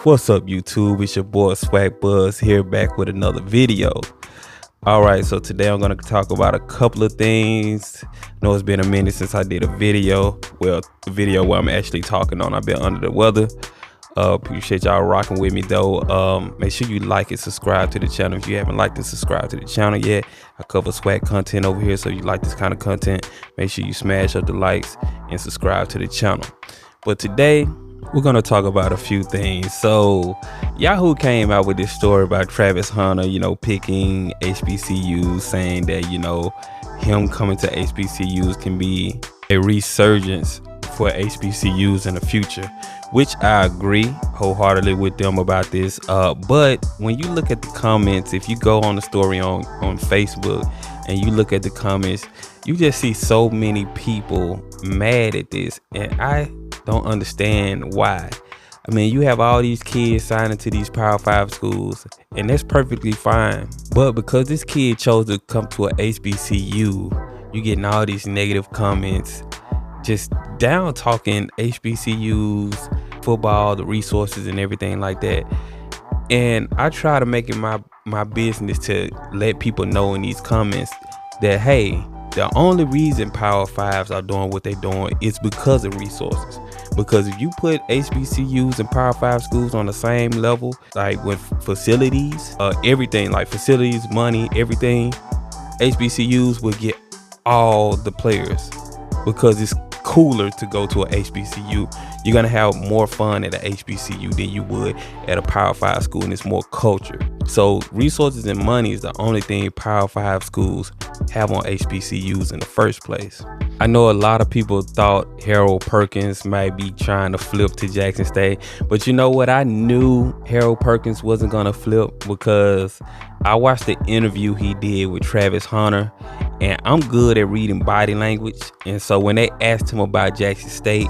What's up, YouTube? It's your boy SWAC Buzz here, back with another video. Alright, so today I'm going to talk about a couple of things. I know it's been a minute since I did a video. Well, a video where I'm actually talking on. I've been under the weather. Appreciate y'all rocking with me though. Make sure you like and subscribe to the channel if you haven't liked and subscribed to the channel yet. I cover SWAC content over here, so if you like this kind of content, make sure you smash up the likes and subscribe to the channel. But today we're gonna talk about a few things. So Yahoo came out with this story about Travis Hunter, picking HBCUs, saying that, him coming to HBCUs can be a resurgence for HBCUs in the future, which I agree wholeheartedly with them about this. But when you look at the comments, if you go on the story on Facebook and you look at the comments, you just see so many people mad at this, and I don't understand why. I mean, you have all these kids signing to these Power 5 schools, and that's perfectly fine. But because this kid chose to come to a HBCU, you're getting all these negative comments, just down talking HBCUs, football, the resources and everything like that. And I try to make it my business to let people know in these comments that, hey, the only reason Power 5s are doing what they're doing is because of resources. Because if you put HBCUs and Power 5 schools on the same level, like with facilities, everything, like facilities, money, everything, HBCUs will get all the players because it's cooler to go to a HBCU. You're gonna have more fun at a HBCU than you would at a Power 5 school, and it's more culture. So resources and money is the only thing Power 5 schools have on HBCUs in the first place. I know a lot of people thought Harold Perkins might be trying to flip to Jackson State, but you know what? I knew Harold Perkins wasn't gonna flip because I watched the interview he did with Travis Hunter, and I'm good at reading body language. And so when they asked him about Jackson State,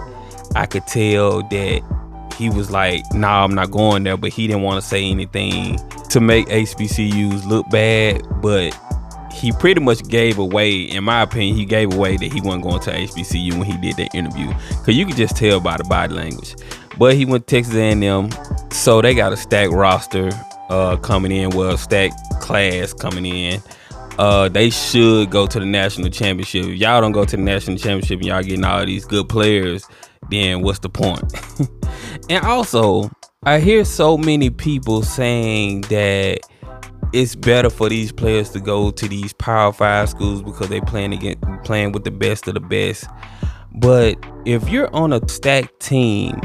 I could tell that he was like, nah, I'm not going there, but he didn't want to say anything to make HBCUs look bad. But he pretty much gave away, in my opinion, he gave away that he wasn't going to HBCU when he did that interview, because you could just tell by the body language. But he went to Texas A&M, so they got a stacked roster coming in, well, stacked class coming in. They should go to the national championship. If y'all don't go to the national championship and y'all getting all these good players, then what's the point? And also, I hear so many people saying that it's better for these players to go to these Power 5 schools because they playing with the best of the best. But if you're on a stacked team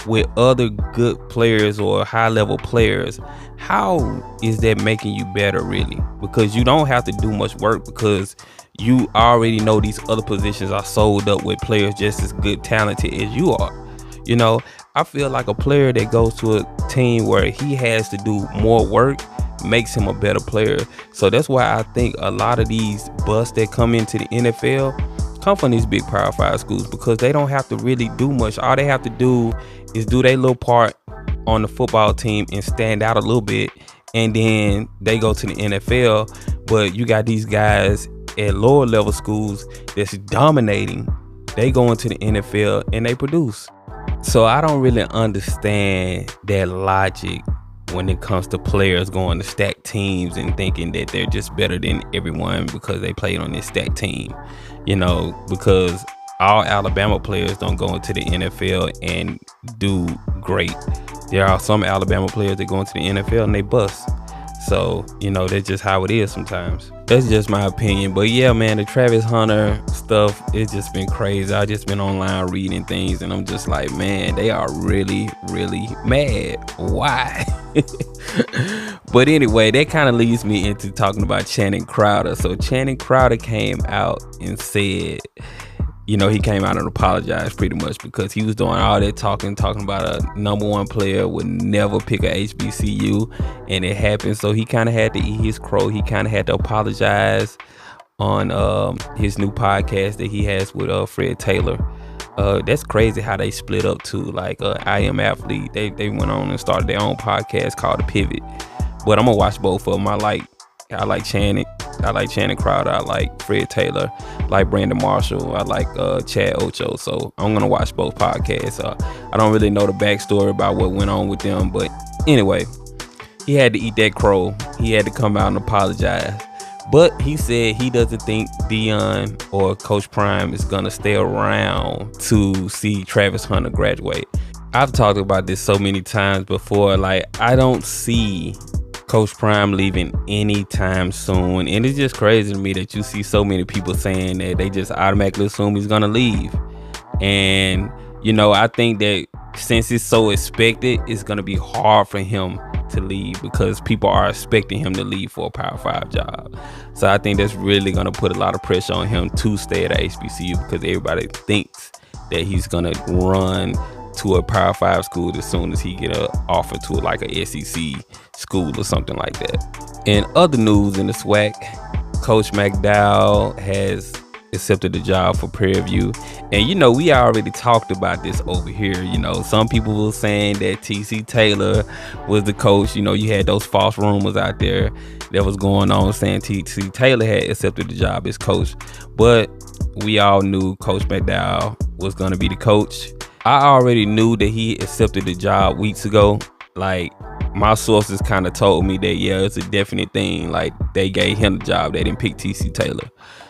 with other good players or high level players, how is that making you better really? Because you don't have to do much work, because you already know these other positions are sold up with players just as good talented as you are. I feel like a player that goes to a team where he has to do more work makes him a better player. So that's why I think a lot of these busts that come into the NFL come from these big Power 5 schools, because they don't have to really do much. All they have to do is do their little part on the football team and stand out a little bit, and then they go to the NFL. But you got these guys at lower level schools that's dominating. They go into the NFL and they produce. So I don't really understand that logic when it comes to players going to stacked teams and thinking that they're just better than everyone because they played on this stacked team. Because all Alabama players don't go into the NFL and do great. There are some Alabama players that go into the NFL and they bust. So, that's just how it is sometimes. That's just my opinion. But yeah, man, the Travis Hunter stuff, it's just been crazy. I just been online reading things, and I'm just like, man, they are really, really mad. Why? But anyway, that kind of leads me into talking about Channing Crowder. So Channing Crowder came out and said, he came out and apologized pretty much, because he was doing all that talking about a #1 player would never pick a HBCU, and it happened. So he kind of had to eat his crow. He kind of had to apologize on his new podcast that he has with Fred Taylor. That's crazy how they split up too. Like I Am Athlete, they went on and started their own podcast called The Pivot. But I'm gonna watch both of them. I like I like Channing. I like Channing Crowder. I like Fred Taylor. I like Brandon Marshall. I like Chad Ocho. So I'm gonna watch both podcasts. I don't really know the backstory about what went on with them, but anyway, he had to eat that crow. He had to come out and apologize. But he said he doesn't think Dion or Coach Prime is gonna stay around to see Travis Hunter graduate. I've talked about this so many times before. Like, I don't see Coach Prime leaving anytime soon, and it's just crazy to me that you see so many people saying that they just automatically assume he's gonna leave. And you know, I think that since it's so expected, it's gonna be hard for him to leave because people are expecting him to leave for a Power 5 job. So I think that's really gonna put a lot of pressure on him to stay at HBCU because everybody thinks that he's gonna run to a Power 5 school as soon as he get an offer to like a SEC school or something like that. In other news in the SWAC, Coach McDowell has accepted the job for Prairie View. And you know, we already talked about this over here. You know, some people were saying that TC Taylor was the coach. You know, you had those false rumors out there that was going on saying TC Taylor had accepted the job as coach. But we all knew Coach McDowell was going to be the coach. I already knew that he accepted the job weeks ago. Like, my sources kind of told me that, yeah, it's a definite thing. Like, they gave him the job. They didn't pick TC Taylor.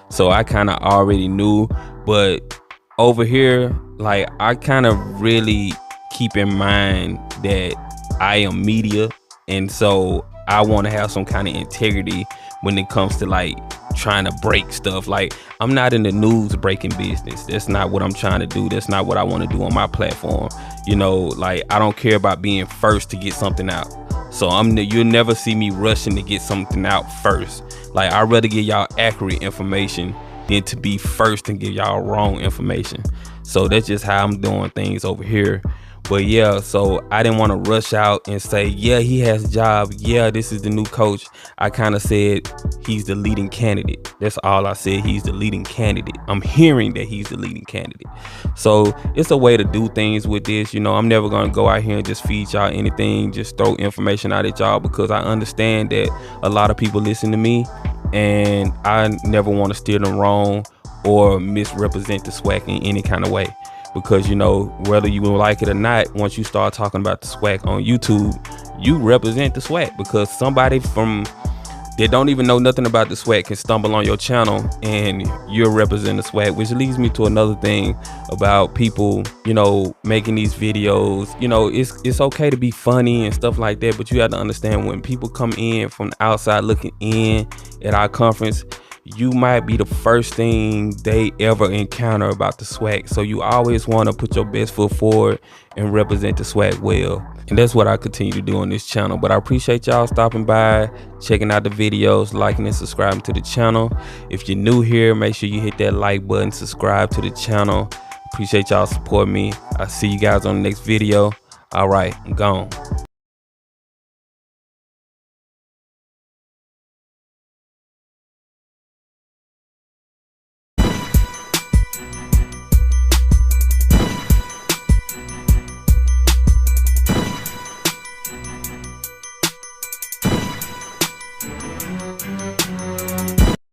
So I kind of already knew. But over here, like, I kind of really keep in mind that I am media. And so I want to have some kind of integrity when it comes to like trying to break stuff. Like, I'm not in the news breaking business. That's not what I'm trying to do. That's not what I want to do on my platform. You know, like, I don't care about being first to get something out. So you'll never see me rushing to get something out first. Like, I'd rather give y'all accurate information than to be first and give y'all wrong information. So that's just how I'm doing things over here. But yeah, so I didn't want to rush out and say, yeah, he has a job. Yeah, this is the new coach. I kind of said he's the leading candidate. That's all I said. He's the leading candidate. I'm hearing that he's the leading candidate. So it's a way to do things with this. You know, I'm never going to go out here and just feed y'all anything, just throw information out at y'all, because I understand that a lot of people listen to me and I never want to steer them wrong or misrepresent the SWAC in any kind of way. Because, you know, whether you like it or not, once you start talking about the SWAC on YouTube, you represent the SWAC, because somebody from that don't even know nothing about the SWAC can stumble on your channel and you're representing the SWAC. Which leads me to another thing about people, you know, making these videos. You know, it's okay to be funny and stuff like that, but you have to understand, when people come in from the outside looking in at our conference, you might be the first thing they ever encounter about the SWAC. So you always want to put your best foot forward and represent the SWAC well. And that's what I continue to do on this channel. But I appreciate y'all stopping by, checking out the videos, liking and subscribing to the channel. If you're new here, make sure you hit that like button, subscribe to the channel. Appreciate y'all supporting me. I'll see you guys on the next video. All right, I'm gone.